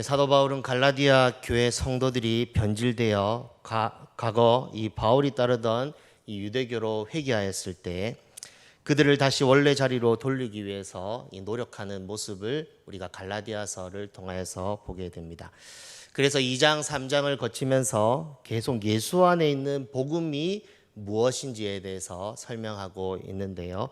사도 바울은 갈라디아 교회 성도들이 변질되어 과거 이 바울이 따르던 이 유대교로 회귀하였을 때 그들을 다시 원래 자리로 돌리기 위해서 노력하는 모습을 우리가 갈라디아서를 통하여서 보게 됩니다. 그래서 2장, 3장을 거치면서 계속 예수 안에 있는 복음이 무엇인지에 대해서 설명하고 있는데요.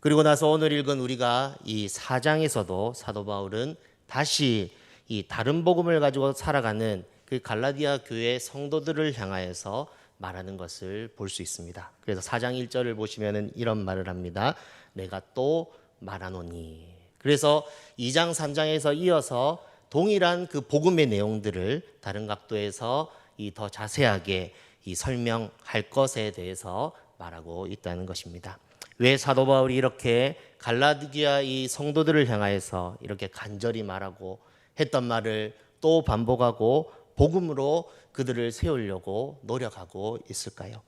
그리고 나서 오늘 읽은 우리가 이 4장에서도 사도 바울은 다시 이 다른 복음을 가지고 살아가는 그 갈라디아 교회 성도들을 향하여서 말하는 것을 볼 수 있습니다. 그래서 4장 1절을 보시면은 이런 말을 합니다. 내가 또 말하노니. 그래서 2장 3장에서 이어서 동일한 그 복음의 내용들을 다른 각도에서 더 자세하게 설명할 것에 대해서 말하고 있다는 것입니다. 왜 사도 바울이 이렇게 갈라디아 이 성도들을 향하여서 이렇게 간절히 말하고 했던 말을 또 반복하고 복음으로 그들을 세우려고 노력하고 있을까요?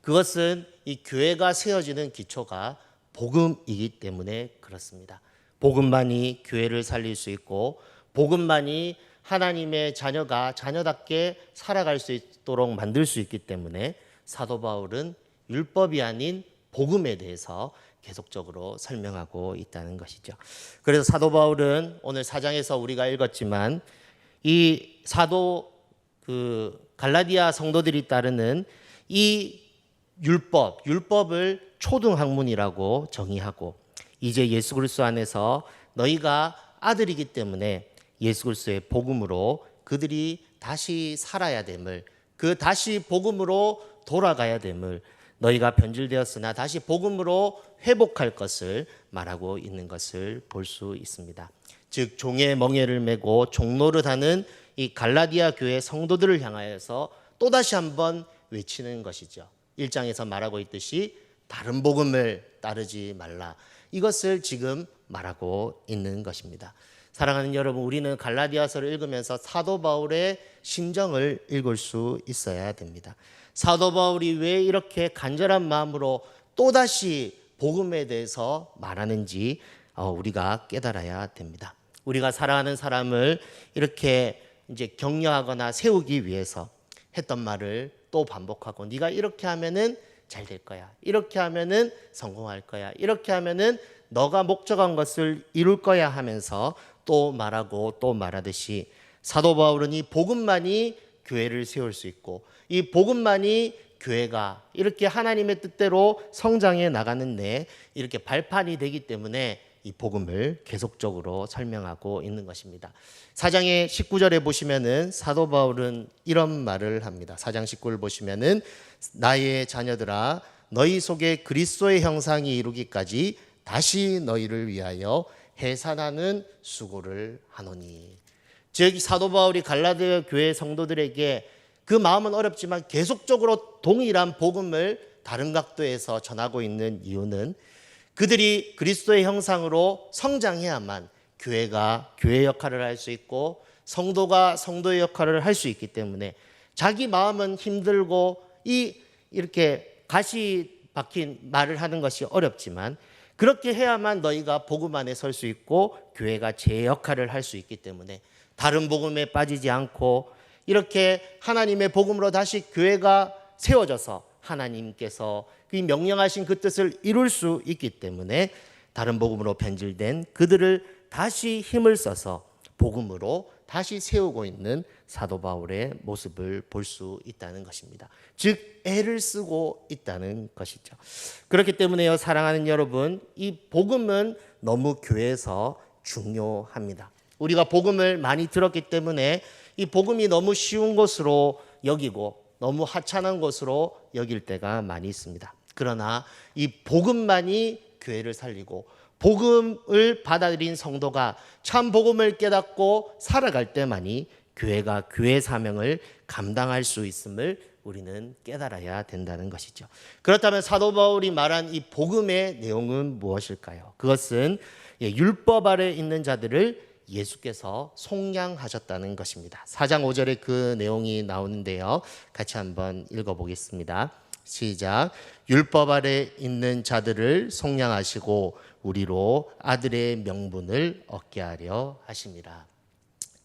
그것은 이 교회가 세워지는 기초가 복음이기 때문에 그렇습니다. 복음만이 교회를 살릴 수 있고 복음만이 하나님의 자녀가 자녀답게 살아갈 수 있도록 만들 수 있기 때문에 사도 바울은 율법이 아닌 복음에 대해서 계속적으로 설명하고 있다는 것이죠. 그래서 사도 바울은 오늘 4장에서 우리가 읽었지만 이 사도 갈라디아 성도들이 따르는 이 율법을 초등학문이라고 정의하고 이제 예수 그리스도 안에서 너희가 아들이기 때문에 예수 그리스도의 복음으로 그들이 다시 살아야 됨을, 그 다시 복음으로 돌아가야 됨을, 너희가 변질되었으나 다시 복음으로 회복할 것을 말하고 있는 것을 볼 수 있습니다. 즉 종의 멍에를 메고 종노릇하는 이 갈라디아 교회 성도들을 향하여서 또다시 한번 외치는 것이죠. 1장에서 말하고 있듯이 다른 복음을 따르지 말라. 이것을 지금 말하고 있는 것입니다. 사랑하는 여러분, 우리는 갈라디아서를 읽으면서 사도 바울의 심정을 읽을 수 있어야 됩니다. 사도 바울이 왜 이렇게 간절한 마음으로 또다시 복음에 대해서 말하는지 우리가 깨달아야 됩니다. 우리가 사랑하는 사람을 이렇게 이제 격려하거나 세우기 위해서 했던 말을 또 반복하고 네가 이렇게 하면은 잘 될 거야. 이렇게 하면은 성공할 거야. 이렇게 하면은 너가 목적한 것을 이룰 거야 하면서 또 말하고 또 말하듯이 사도 바울은 이 복음만이 교회를 세울 수 있고 이 복음만이 교회가 이렇게 하나님의 뜻대로 성장해 나가는데 이렇게 발판이 되기 때문에 이 복음을 계속적으로 설명하고 있는 것입니다. 4장의 19절에 보시면은 사도 바울은 이런 말을 합니다. 4장 19를 보시면은 나의 자녀들아 너희 속에 그리스도의 형상이 이루기까지 다시 너희를 위하여 해산하는 수고를 하노니. 즉 사도 바울이 갈라디아 교회 성도들에게 그 마음은 어렵지만 계속적으로 동일한 복음을 다른 각도에서 전하고 있는 이유는 그들이 그리스도의 형상으로 성장해야만 교회가 교회 역할을 할 수 있고 성도가 성도의 역할을 할 수 있기 때문에 자기 마음은 힘들고 이렇게 가시 박힌 말을 하는 것이 어렵지만 그렇게 해야만 너희가 복음 안에 설 수 있고 교회가 제 역할을 할 수 있기 때문에 다른 복음에 빠지지 않고 이렇게 하나님의 복음으로 다시 교회가 세워져서 하나님께서 그 명령하신 그 뜻을 이룰 수 있기 때문에 다른 복음으로 변질된 그들을 다시 힘을 써서 복음으로 다시 세우고 있는 사도 바울의 모습을 볼 수 있다는 것입니다. 즉 애를 쓰고 있다는 것이죠. 그렇기 때문에요, 사랑하는 여러분, 이 복음은 너무 교회에서 중요합니다. 우리가 복음을 많이 들었기 때문에 이 복음이 너무 쉬운 것으로 여기고 너무 하찮은 것으로 여길 때가 많이 있습니다. 그러나 이 복음만이 교회를 살리고 복음을 받아들인 성도가 참 복음을 깨닫고 살아갈 때만이 교회가 교회 사명을 감당할 수 있음을 우리는 깨달아야 된다는 것이죠. 그렇다면 사도 바울이 말한 이 복음의 내용은 무엇일까요? 그것은 율법 아래 있는 자들을 예수께서 속량하셨다는 것입니다. 4장 5절에 그 내용이 나오는데요. 같이 한번 읽어보겠습니다. 시작. 율법 아래 있는 자들을 속량하시고 우리로 아들의 명분을 얻게 하려 하심이라.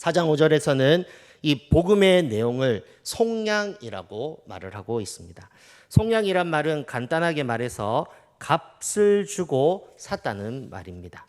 4장 5절에서는 이 복음의 내용을 속량이라고 말을 하고 있습니다. 속량이란 말은 간단하게 말해서 값을 주고 샀다는 말입니다.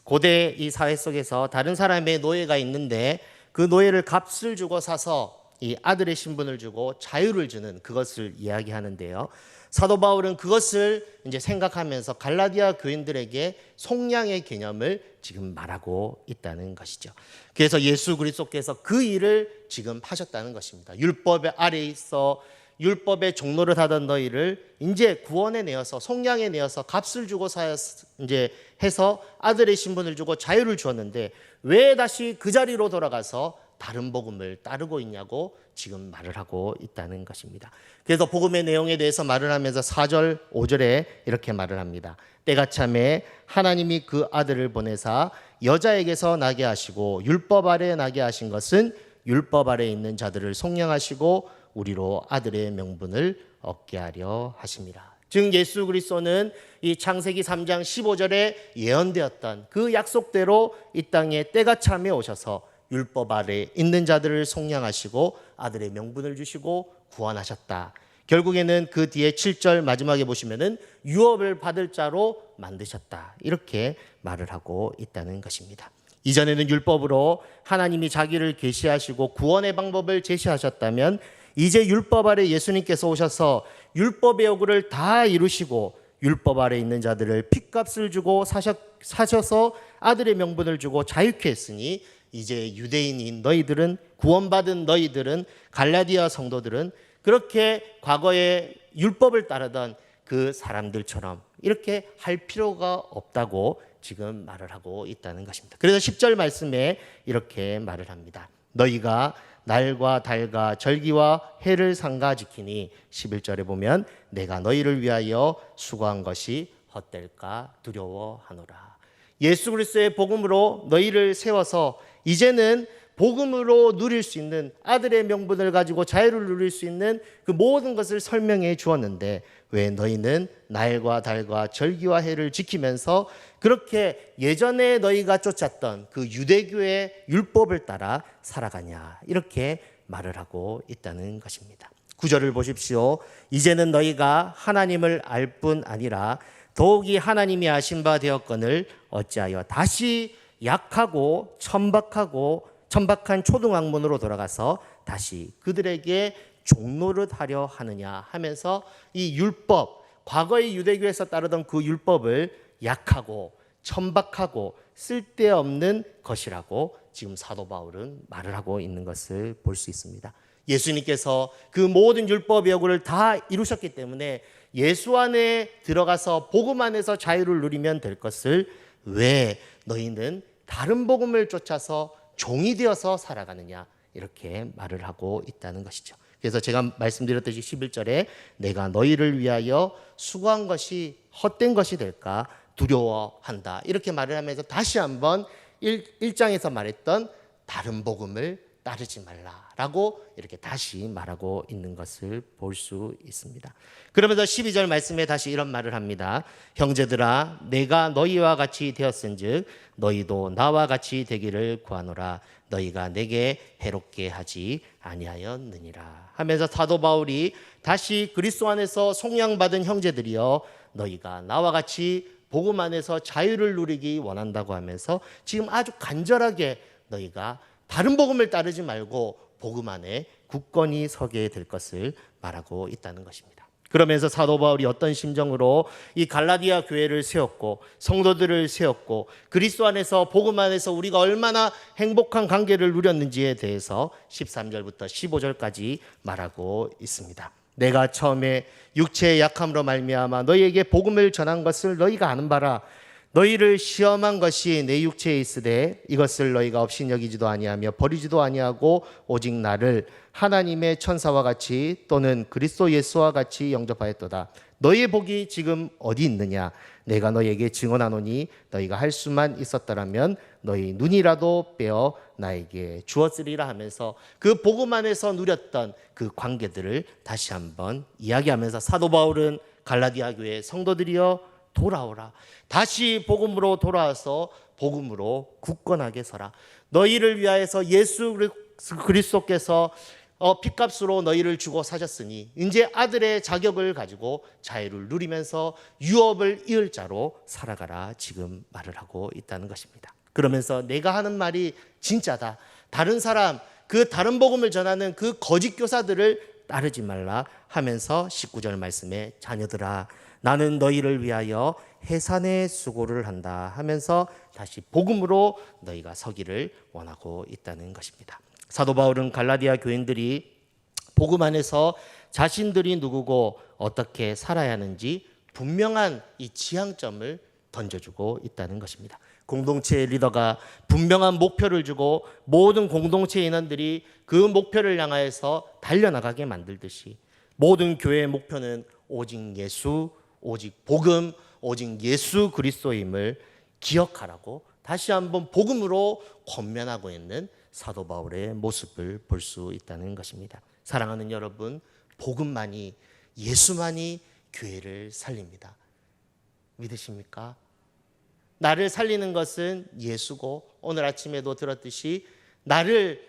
고대 이 사회 속에서 다른 사람의 노예가 있는데 그 노예를 값을 주고 사서 이 아들의 신분을 주고 자유를 주는 그것을 이야기하는데요. 사도 바울은 그것을 이제 생각하면서 갈라디아 교인들에게 속량의 개념을 지금 말하고 있다는 것이죠. 그래서 예수 그리스도께서 그 일을 지금 하셨다는 것입니다. 율법의 아래에 있어 율법의 종노릇 하던 너희를 이제 구원에 내어서 속량에 내어서 값을 주고 이제 해서 아들의 신분을 주고 자유를 주었는데 왜 다시 그 자리로 돌아가서 다른 복음을 따르고 있냐고 지금 말을 하고 있다는 것입니다. 그래서 복음의 내용에 대해서 말을 하면서 4절 5절에 이렇게 말을 합니다. 때가 참에 하나님이 그 아들을 보내사 여자에게서 나게 하시고 율법 아래에 나게 하신 것은 율법 아래에 있는 자들을 속량하시고 우리로 아들의 명분을 얻게 하려 하십니다. 즉 예수 그리스도는 이 창세기 3장 15절에 예언되었던 그 약속대로 이 땅에 때가 참에 오셔서 율법 아래에 있는 자들을 속량하시고 아들의 명분을 주시고 구원하셨다. 결국에는 그 뒤에 7절 마지막에 보시면은 유업을 받을 자로 만드셨다. 이렇게 말을 하고 있다는 것입니다. 이전에는 율법으로 하나님이 자기를 계시하시고 구원의 방법을 제시하셨다면 이제 율법 아래 예수님께서 오셔서 율법의 요구를 다 이루시고 율법 아래 있는 자들을 핏값을 주고 사셔서 아들의 명분을 주고 자유케 했으니 이제 유대인인 너희들은 구원받은 너희들은 갈라디아 성도들은 그렇게 과거에 율법을 따르던 그 사람들처럼 이렇게 할 필요가 없다고 지금 말을 하고 있다는 것입니다. 그래서 10절 말씀에 이렇게 말을 합니다. 너희가 날과 달과 절기와 해를 삼가 지키니 11절에 보면 내가 너희를 위하여 수고한 것이 헛될까 두려워하노라. 예수 그리스도의 복음으로 너희를 세워서 이제는 복음으로 누릴 수 있는 아들의 명분을 가지고 자유를 누릴 수 있는 그 모든 것을 설명해 주었는데 왜 너희는 날과 달과 절기와 해를 지키면서 그렇게 예전에 너희가 쫓았던 그 유대교의 율법을 따라 살아가냐 이렇게 말을 하고 있다는 것입니다. 9절을 보십시오. 이제는 너희가 하나님을 알 뿐 아니라 더욱이 하나님이 아신 바 되었거늘 어찌하여 다시 약하고 천박한 초등학문으로 돌아가서 다시 그들에게 종노릇 하려 하느냐 하면서 이 율법, 과거의 유대교에서 따르던 그 율법을 약하고 천박하고 쓸데없는 것이라고 지금 사도 바울은 말을 하고 있는 것을 볼 수 있습니다. 예수님께서 그 모든 율법의 요구를 다 이루셨기 때문에 예수 안에 들어가서 복음 안에서 자유를 누리면 될 것을 왜 너희는 다른 복음을 쫓아서 종이 되어서 살아가느냐 이렇게 말을 하고 있다는 것이죠. 그래서 제가 말씀드렸듯이 11절에 내가 너희를 위하여 수고한 것이 헛된 것이 될까 두려워한다 이렇게 말을 하면서 다시 한번 1장에서 말했던 다른 복음을 따르지 말라라고 이렇게 다시 말하고 있는 것을 볼 수 있습니다. 그러면서 12절 말씀에 다시 이런 말을 합니다. 형제들아 내가 너희와 같이 되었은즉 너희도 나와 같이 되기를 구하노라. 너희가 내게 해롭게 하지 아니하였느니라 하면서 사도 바울이 다시 그리스도 안에서 속량받은 형제들이여 너희가 나와 같이 복음 안에서 자유를 누리기 원한다고 하면서 지금 아주 간절하게 너희가 다른 복음을 따르지 말고 복음 안에 굳건히 서게 될 것을 말하고 있다는 것입니다. 그러면서 사도 바울이 어떤 심정으로 이 갈라디아 교회를 세웠고 성도들을 세웠고 그리스도 안에서 복음 안에서 우리가 얼마나 행복한 관계를 누렸는지에 대해서 13절부터 15절까지 말하고 있습니다. 내가 처음에 육체의 약함으로 말미암아 너희에게 복음을 전한 것을 너희가 아는 바라. 너희를 시험한 것이 내 육체에 있으되 이것을 너희가 없이 여기지도 아니하며 버리지도 아니하고 오직 나를 하나님의 천사와 같이 또는 그리스도 예수와 같이 영접하였도다. 너희의 복이 지금 어디 있느냐? 내가 너희에게 증언하노니 너희가 할 수만 있었더라면 너희 눈이라도 빼어 나에게 주었으리라 하면서 그 복음 안에서 누렸던 그 관계들을 다시 한번 이야기하면서 사도 바울은 갈라디아 교회 성도들이여 돌아오라. 다시 복음으로 돌아와서 복음으로 굳건하게 서라. 너희를 위하여서 예수 그리스도께서 핏값으로 너희를 주고 사셨으니 이제 아들의 자격을 가지고 자유를 누리면서 유업을 이을 자로 살아가라, 지금 말을 하고 있다는 것입니다. 그러면서 내가 하는 말이 진짜다, 다른 사람, 그 다른 복음을 전하는 그 거짓 교사들을 따르지 말라 하면서 19절 말씀에 자녀들아 나는 너희를 위하여 해산의 수고를 한다 하면서 다시 복음으로 너희가 서기를 원하고 있다는 것입니다. 사도 바울은 갈라디아 교인들이 복음 안에서 자신들이 누구고 어떻게 살아야 하는지 분명한 이 지향점을 던져주고 있다는 것입니다. 공동체의 리더가 분명한 목표를 주고 모든 공동체 인원들이 그 목표를 향하여서 달려나가게 만들듯이 모든 교회의 목표는 오직 예수, 오직 복음, 오직 예수 그리스도임을 기억하라고 다시 한번 복음으로 권면하고 있는 사도 바울의 모습을 볼 수 있다는 것입니다. 사랑하는 여러분, 복음만이, 예수만이 교회를 살립니다. 믿으십니까? 나를 살리는 것은 예수고, 오늘 아침에도 들었듯이 나를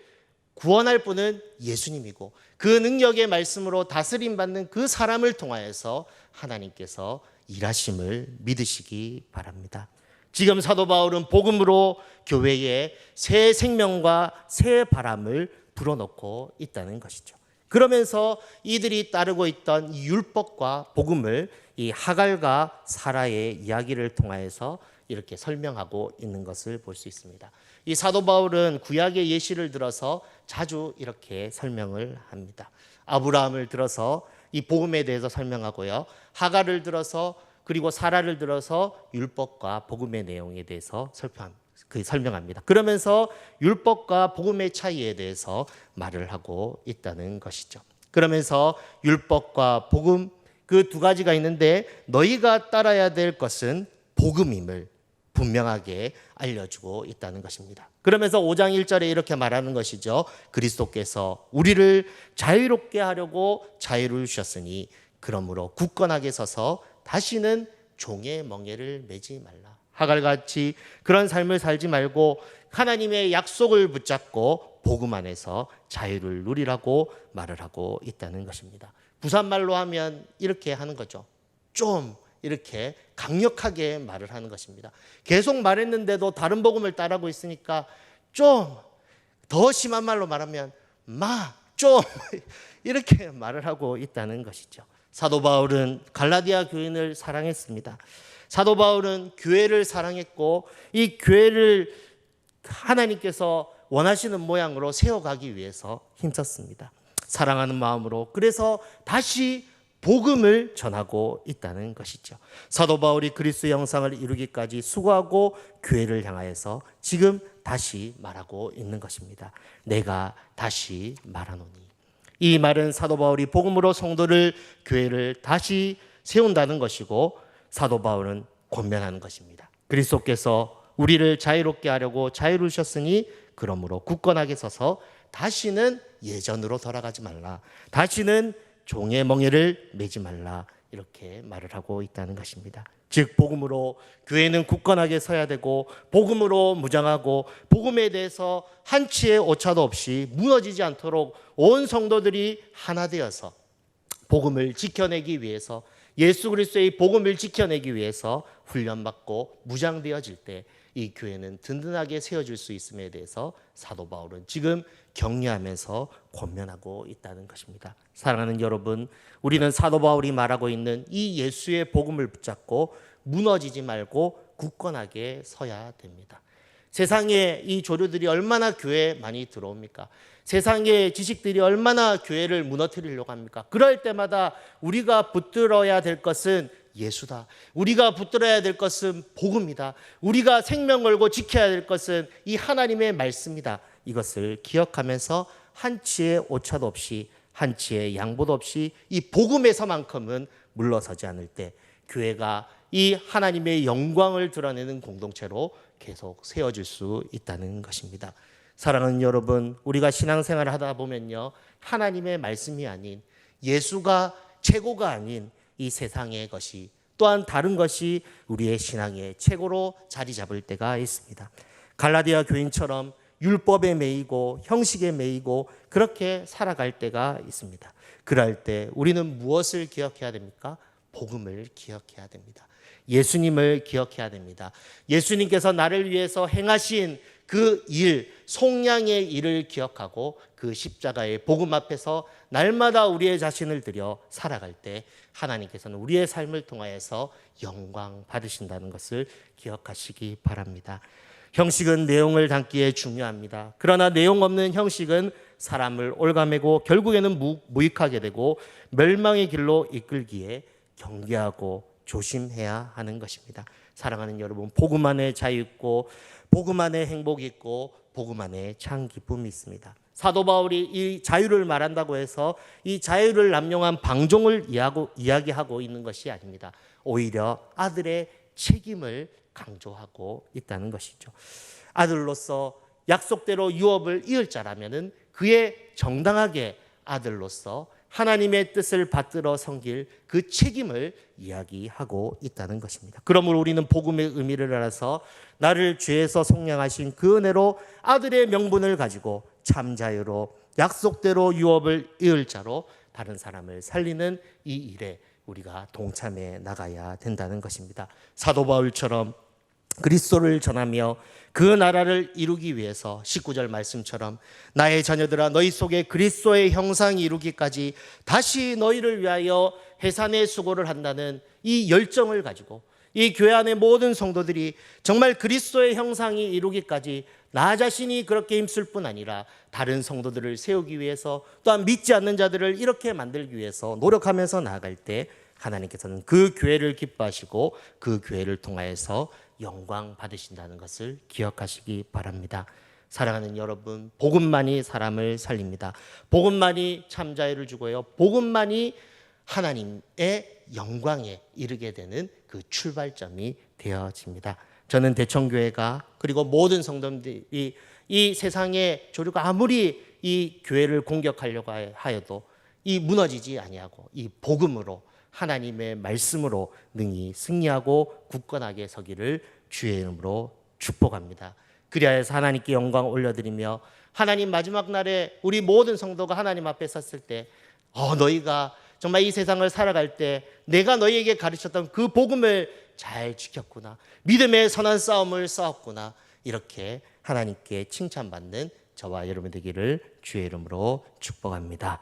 구원할 분은 예수님이고, 그 능력의 말씀으로 다스림받는 그 사람을 통하여서 하나님께서 일하심을 믿으시기 바랍니다. 지금 사도 바울은 복음으로 교회에 새 생명과 새 바람을 불어넣고 있다는 것이죠. 그러면서 이들이 따르고 있던 율법과 복음을 이 하갈과 사라의 이야기를 통하여서 이렇게 설명하고 있는 것을 볼 수 있습니다. 이 사도 바울은 구약의 예시를 들어서 자주 이렇게 설명을 합니다. 아브라함을 들어서 이 복음에 대해서 설명하고요, 하갈을 들어서 그리고 사라를 들어서 율법과 복음의 내용에 대해서 설명합니다. 그러면서 율법과 복음의 차이에 대해서 말을 하고 있다는 것이죠. 그러면서 율법과 복음 그 두 가지가 있는데 너희가 따라야 될 것은 복음임을 분명하게 알려주고 있다는 것입니다. 그러면서 5장 1절에 이렇게 말하는 것이죠. 그리스도께서 우리를 자유롭게 하려고 자유를 주셨으니 그러므로 굳건하게 서서 다시는 종의 멍에를 매지 말라. 하갈같이 그런 삶을 살지 말고 하나님의 약속을 붙잡고 복음 안에서 자유를 누리라고 말을 하고 있다는 것입니다. 부산말로 하면 이렇게 하는 거죠. 좀 이렇게 강력하게 말을 하는 것입니다. 계속 말했는데도 다른 복음을 따르고 있으니까 좀 더 심한 말로 말하면 좀 이렇게 말을 하고 있다는 것이죠. 사도 바울은 갈라디아 교인을 사랑했습니다. 사도 바울은 교회를 사랑했고 이 교회를 하나님께서 원하시는 모양으로 세워가기 위해서 힘썼습니다. 사랑하는 마음으로. 그래서 다시 복음을 전하고 있다는 것이죠. 사도 바울이 그리스도의 형상을 이루기까지 수고하고 교회를 향하여서 지금 다시 말하고 있는 것입니다. 내가 다시 말하노니. 이 말은 사도 바울이 복음으로 성도를, 교회를 다시 세운다는 것이고 사도 바울은 권면하는 것입니다. 그리스도께서 우리를 자유롭게 하려고 자유를 주셨으니 그러므로 굳건하게 서서 다시는 예전으로 돌아가지 말라. 다시는 종의 멍에를 매지 말라. 이렇게 말을 하고 있다는 것입니다. 즉 복음으로 교회는 굳건하게 서야 되고 복음으로 무장하고 복음에 대해서 한치의 오차도 없이 무너지지 않도록 온 성도들이 하나 되어서 복음을 지켜내기 위해서, 예수 그리스도의 복음을 지켜내기 위해서 훈련받고 무장되어질 때 이 교회는 든든하게 세워질 수 있음에 대해서 사도 바울은 지금 격려하면서 권면하고 있다는 것입니다. 사랑하는 여러분, 우리는 사도 바울이 말하고 있는 이 예수의 복음을 붙잡고 무너지지 말고 굳건하게 서야 됩니다. 세상에 이 조류들이 얼마나 교회에 많이 들어옵니까? 세상의 지식들이 얼마나 교회를 무너뜨리려고 합니까? 그럴 때마다 우리가 붙들어야 될 것은 예수다. 우리가 붙들어야 될 것은 복음이다. 우리가 생명 걸고 지켜야 될 것은 이 하나님의 말씀이다. 이것을 기억하면서 한치의 오차도 없이, 한치의 양보도 없이 이 복음에서만큼은 물러서지 않을 때 교회가 이 하나님의 영광을 드러내는 공동체로 계속 세워질 수 있다는 것입니다. 사랑하는 여러분, 우리가 신앙생활을 하다 보면요, 하나님의 말씀이 아닌, 예수가 최고가 아닌 이 세상의 것이, 또한 다른 것이 우리의 신앙의 최고로 자리 잡을 때가 있습니다. 갈라디아 교인처럼 율법에 매이고 형식에 매이고 그렇게 살아갈 때가 있습니다. 그럴 때 우리는 무엇을 기억해야 됩니까? 복음을 기억해야 됩니다. 예수님을 기억해야 됩니다. 예수님께서 나를 위해서 행하신 그 일, 속량의 일을 기억하고 그 십자가의 복음 앞에서 날마다 우리의 자신을 들여 살아갈 때 하나님께서는 우리의 삶을 통하여서 영광 받으신다는 것을 기억하시기 바랍니다. 형식은 내용을 담기에 중요합니다. 그러나 내용 없는 형식은 사람을 올가매고 결국에는 무익하게 되고 멸망의 길로 이끌기에 경계하고 조심해야 하는 것입니다. 사랑하는 여러분, 복음 안에 자유 있고 복음 안에 행복이 있고 복음 안에 참 기쁨이 있습니다. 사도 바울이 이 자유를 말한다고 해서 이 자유를 남용한 방종을 이야기하고 있는 것이 아닙니다. 오히려 아들의 책임을 강조하고 있다는 것이죠. 아들로서 약속대로 유업을 이을 자라면은 그의 정당하게 아들로서 하나님의 뜻을 받들어 섬길 그 책임을 이야기하고 있다는 것입니다. 그러므로 우리는 복음의 의미를 알아서 나를 죄에서 속량하신 그 은혜로 아들의 명분을 가지고 참 자유로 약속대로 유업을 이을 자로 다른 사람을 살리는 이 일에 우리가 동참해 나가야 된다는 것입니다. 사도 바울처럼 그리스도를 전하며 그 나라를 이루기 위해서 19절 말씀처럼 나의 자녀들아 너희 속에 그리스도의 형상이 이루기까지 다시 너희를 위하여 해산의 수고를 한다는 이 열정을 가지고 이 교회 안의 모든 성도들이 정말 그리스도의 형상이 이루기까지 나 자신이 그렇게 힘쓸 뿐 아니라 다른 성도들을 세우기 위해서 또한 믿지 않는 자들을 이렇게 만들기 위해서 노력하면서 나아갈 때 하나님께서는 그 교회를 기뻐하시고 그 교회를 통하여서 영광 받으신다는 것을 기억하시기 바랍니다. 사랑하는 여러분, 복음만이 사람을 살립니다. 복음만이 참 자유를 주고요. 복음만이 하나님의 영광에 이르게 되는 그 출발점이 되어집니다. 저는 대청교회가 그리고 모든 성도들이 이 세상의 조류가 아무리 이 교회를 공격하려고 하여도 이 무너지지 아니하고 이 복음으로 하나님의 말씀으로 능히 승리하고 굳건하게 서기를 주의 이름으로 축복합니다. 그리하여서 하나님께 영광 올려드리며 하나님 마지막 날에 우리 모든 성도가 하나님 앞에 섰을 때 너희가 정말 이 세상을 살아갈 때 내가 너희에게 가르쳤던 그 복음을 잘 지켰구나, 믿음의 선한 싸움을 싸웠구나, 이렇게 하나님께 칭찬받는 저와 여러분 되기를 주의 이름으로 축복합니다.